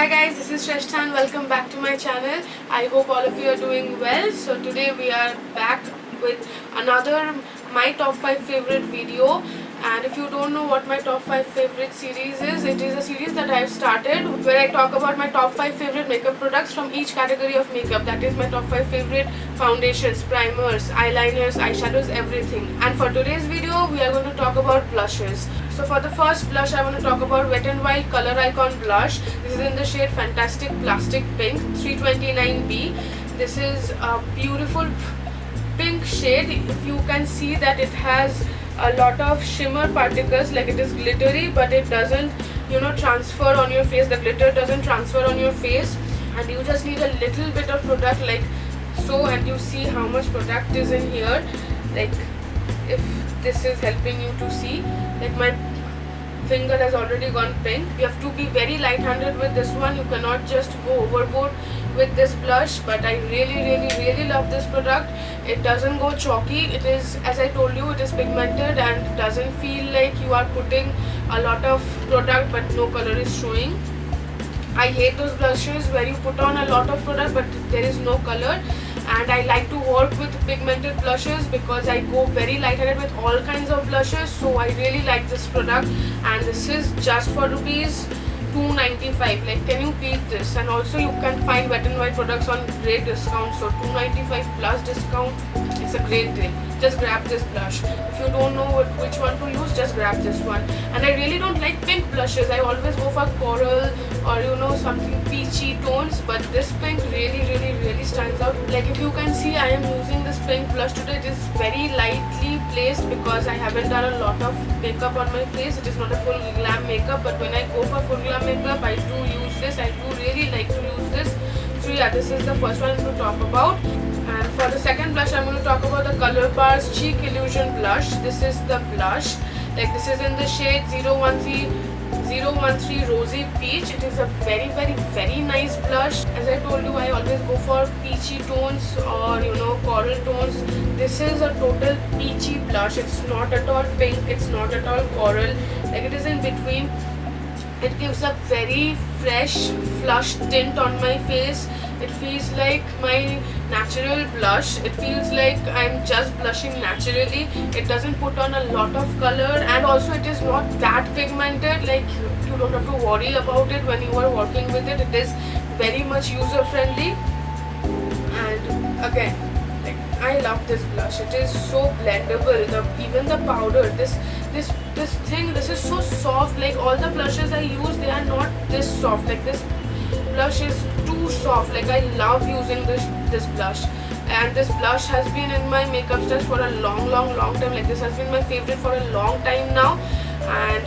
Hi guys, this is Shrestha and welcome back to my channel. I hope all of you are doing well. So today we are back with another my top 5 favorite video. And if you don't know what my top 5 favorite series is, it is a series that I have started where I talk about my top 5 favorite makeup products from each category of makeup. That is my top 5 favorite foundations, primers, eyeliners, eyeshadows, everything. And for today's video, we are going to talk about blushes. So for the first blush, I want to talk about Wet n Wild Color Icon blush. This is in the shade Fantastic Plastic Pink 329B. This is a beautiful pink shade. If you can see that it has a lot of shimmer particles, like it is glittery, but it doesn't transfer on your face. The glitter doesn't transfer on your face, and you just need a little bit of product like so, and you see how much product is in here. Like if this is helping you to see, like my finger has already gone pink. You have to be very light-handed with this one. You cannot just go overboard with this blush, but I really love this product. It doesn't go chalky. It is, as I told you, it is pigmented and doesn't feel like you are putting a lot of product but no color is showing. I hate those blushes where you put on a lot of product but there is no color, and I like to work with pigmented blushes because I go very light-handed with all kinds of blushes. So I really like this product, and this is just for rupees 295. Like, can you beat this? And also you can find Wet n Wild products on great discount, so 295 plus discount, it's a great deal. Just grab this blush. If you don't know which one to use, just grab this one. And I really don't like pink blushes. I always go for coral or something peachy tones, but this pink really stands out. Like, if you can see, I am using this pink blush today. It is very lightly placed because I haven't done a lot of makeup on my face. It is not a full glam makeup, but when I go for full glam makeup, I do use this. I do really like to use this. So yeah, this is the first one to talk about. And for the second blush, I'm going to talk about the Color Bars Cheek Illusion blush. This is the blush. Like, this is in the shade 013 Rosy Peach. It is a very nice blush. As I told you, I always go for peachy tones or coral tones. This is a total peachy blush. It's not at all pink, it's not at all coral. Like, it is in between. It gives a very fresh flush tint on my face. It feels like my natural blush. It feels like I'm just blushing naturally. It doesn't put on a lot of color, and also it is not that pigmented. Like, you don't have to worry about it when you are working with it. It is very much user friendly. And again, like, I love this blush. It is so blendable. Even the powder, this is so soft. Like, all the blushes I use, they are not this soft. Like, this blush is too soft. Like, I love using this blush, and this blush has been in my makeup stash for a long time. Like, this has been my favorite for a long time now. And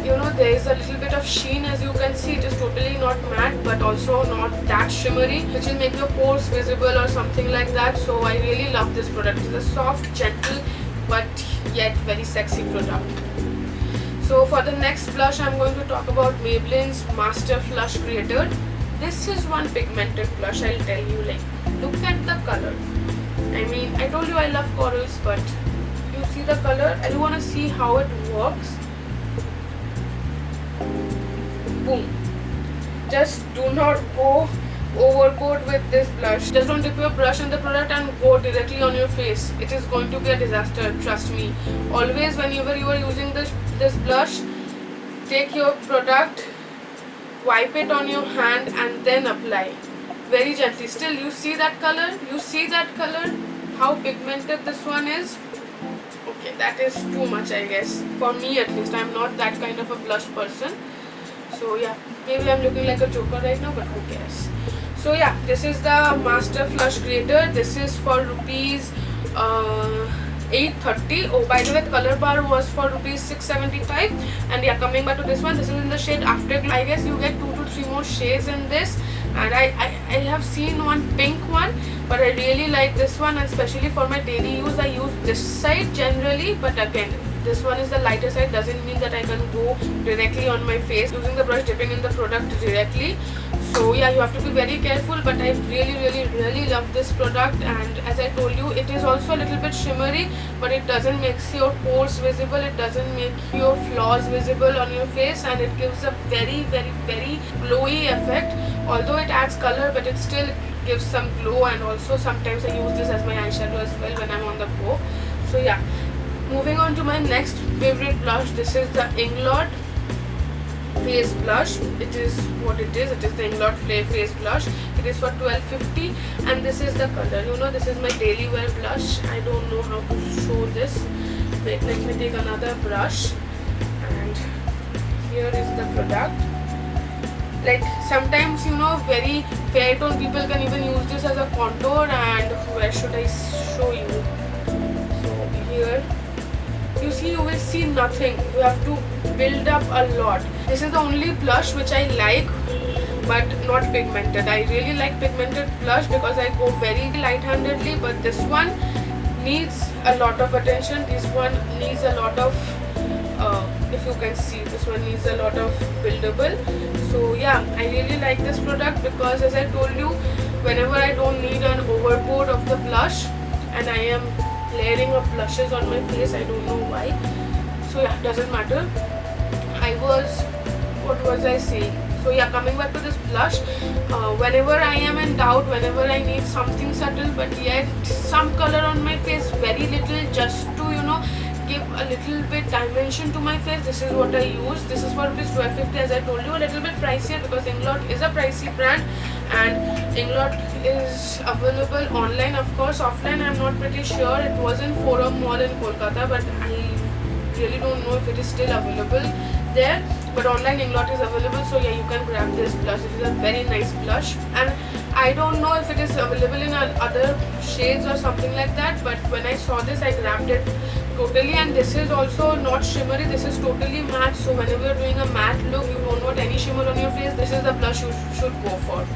there is a little bit of sheen, as you can see. It is totally not matte but also not that shimmery, which will make your pores visible or something like that. So I really love this product. It's a soft, gentle but yet very sexy product. So for the next blush, I'm going to talk about Maybelline's Master Flush Creator. This is one pigmented blush, I'll tell you. Like, look at the color. I mean, I told you I love corals, but you see the color, and you want to see how it works. Boom. Just do not go overboard with this blush. Just don't dip your brush in the product and go directly on your face. It is going to be a disaster, trust me. Always, whenever you are using this blush, take your product, wipe it on your hand and then apply very gently. Still, you see that color? You see that color? How pigmented this one is? Okay, that is too much, I guess. For me at least. I'm not that kind of a blush person. So yeah, maybe I'm looking like a joker right now, but who cares? So yeah, this is the Master Flush Creator. This is for rupees 830. Oh, by the way, the color bar was for rupees 675. And yeah, coming back to this one, this is in the shade Afterglow. I guess you get 2 to 3 more shades in this. And I have seen one pink one, but I really like this one, and especially for my daily use, I use this side generally. But again, this one is the lighter side, doesn't mean that I can go directly on my face using the brush, dipping in the product directly. So yeah, you have to be very careful, but I really love this product. And as I told you, it is also a little bit shimmery, but it doesn't make your pores visible, it doesn't make your flaws visible on your face, and it gives a very glowy effect. Although it adds color, but it still gives some glow. And also sometimes I use this as my eyeshadow as well when I'm on the go. So yeah, moving on to my next favorite blush. This is the Inglot face blush. It is what it is. It is the Inglot face blush. It is for $12.50, and this is the color. You know, this is my daily wear blush. I don't know how to show this. Wait, let me take another brush, and here is the product. Like sometimes, you know, very fair tone people can even use this as a contour. And where should I show you? So here you see, you will see nothing. You have to build up a lot. This is the only blush which I like, but not pigmented. I really like pigmented blush because I go very light-handedly, but this one needs a lot of attention. This one needs a lot of if you can see, this one needs a lot of buildable. So yeah, I really like this product because, as I told you, whenever I don't need an overboard of the blush and I am layering of blushes on my face, I don't know why. So yeah, doesn't matter. What was I saying? So yeah, coming back to this blush, whenever I am in doubt, whenever I need something subtle but yet some color on my face, very little, just to, you know, give a little bit dimension to my face, this is what I use. This is for $12.50, as I told you, a little bit pricier because Inglot is a pricey brand, and Inglot is available online, of course. Offline I'm not pretty sure. It was in Forum Mall in Kolkata, but I really don't know if it is still available there. But online Inglot is available, so yeah, you can grab this blush. It is a very nice blush, and I don't know if it is available in other shades or something like that, but when I saw this, I grabbed it totally. And this is also not shimmery, this is totally matte. So whenever you're doing a matte look, you don't want any shimmer on your face, this is the blush you should go for.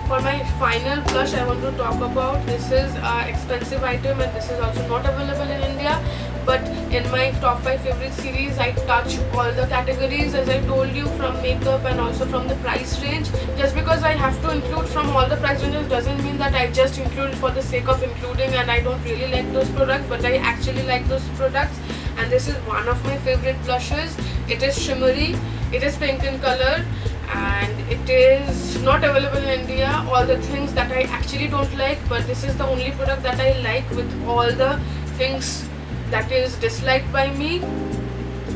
For my final blush, I want to talk about, this is an expensive item, and this is also not available in India. But in my top 5 favorite series, I touch all the categories, as I told you, from makeup and also from the price range. Just because I have to include from all the price ranges doesn't mean that I just include it for the sake of including and I don't really like those products, but I actually like those products. And this is one of my favorite blushes. It is shimmery, it is pink in color, and it is not available in India. All the things that I actually don't like, but this is the only product that I like with all the things that is disliked by me.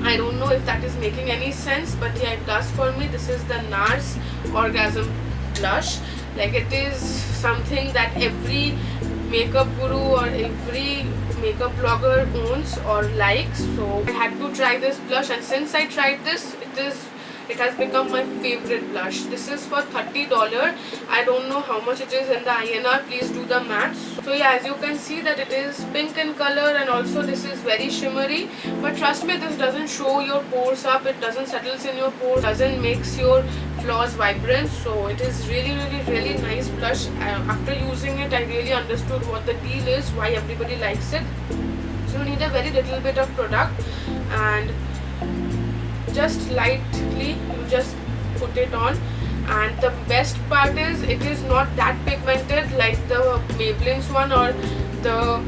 I don't know if that is making any sense, but yeah, it does for me. This is the NARS Orgasm blush. Like, it is something that every makeup guru or every makeup blogger owns or likes. So I had to try this blush, and since I tried this, it has become my favorite blush. This is for $30. I don't know how much it is in the INR. Please do the maths. So yeah, as you can see that it is pink in color, and also this is very shimmery. But trust me, this doesn't show your pores up. It doesn't settle in your pores. Doesn't makes your flaws vibrant. So it is really nice blush. After using it, I really understood what the deal is, why everybody likes it. So you need a very little bit of product, and just lightly you just put it on. And the best part is, it is not that pigmented like the Maybelline's one or the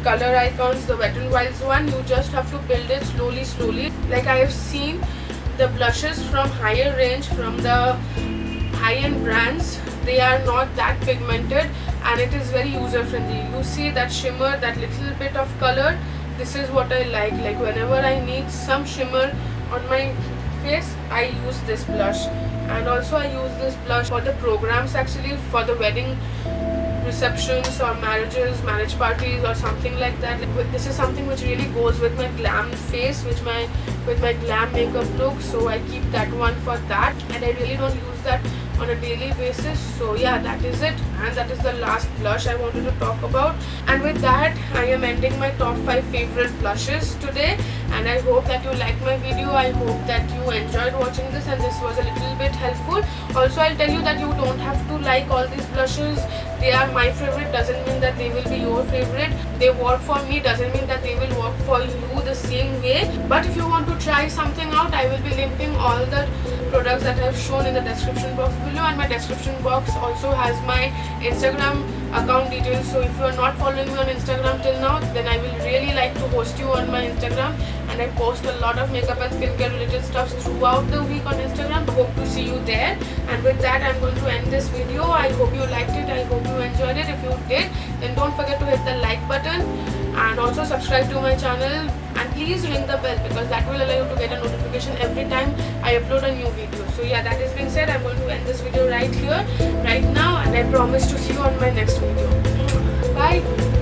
Color Icons, the Wet n Wild's one. You just have to build it slowly. Like, I have seen the blushes from higher range, from the high-end brands, they are not that pigmented, and it is very user friendly. You see that shimmer, that little bit of color, this is what I like. Like, whenever I need some shimmer on my face, I use this blush. And also I use this blush for the programs, actually, for the wedding receptions or marriage parties or something like that. Like, this is something which really goes with my glam face, with my glam makeup look, so I keep that one for that, and I really don't use that on a daily basis. So yeah, that is it, and that is the last blush I wanted to talk about. And with that, I am ending my top 5 favorite blushes today, and I hope that you liked my video. I hope that you enjoyed watching this and this was a little bit helpful. Also, I'll tell you that you don't have to like all these blushes. They are my favorite, doesn't mean that they will be your favorite. They work for me, doesn't mean that they will work for you the same way. But if you want to try something out, I will be linking all the products that I have shown in the description box below, and my description box also has my Instagram account details. So if you are not following me on Instagram till now, then I will really like to host you on my Instagram, and I post a lot of makeup and skincare related stuff throughout the week on Instagram. Hope to see you there. And with that, I'm going to end this video. I hope you liked it. I hope you enjoyed it. If you did, then don't forget to hit the like button and also subscribe to my channel, and please ring the bell, because that will allow you to get a notification every time I upload a new video. So yeah, that is being said, I'm going to end this video right here, right now, and I promise to see you on my next video. Bye.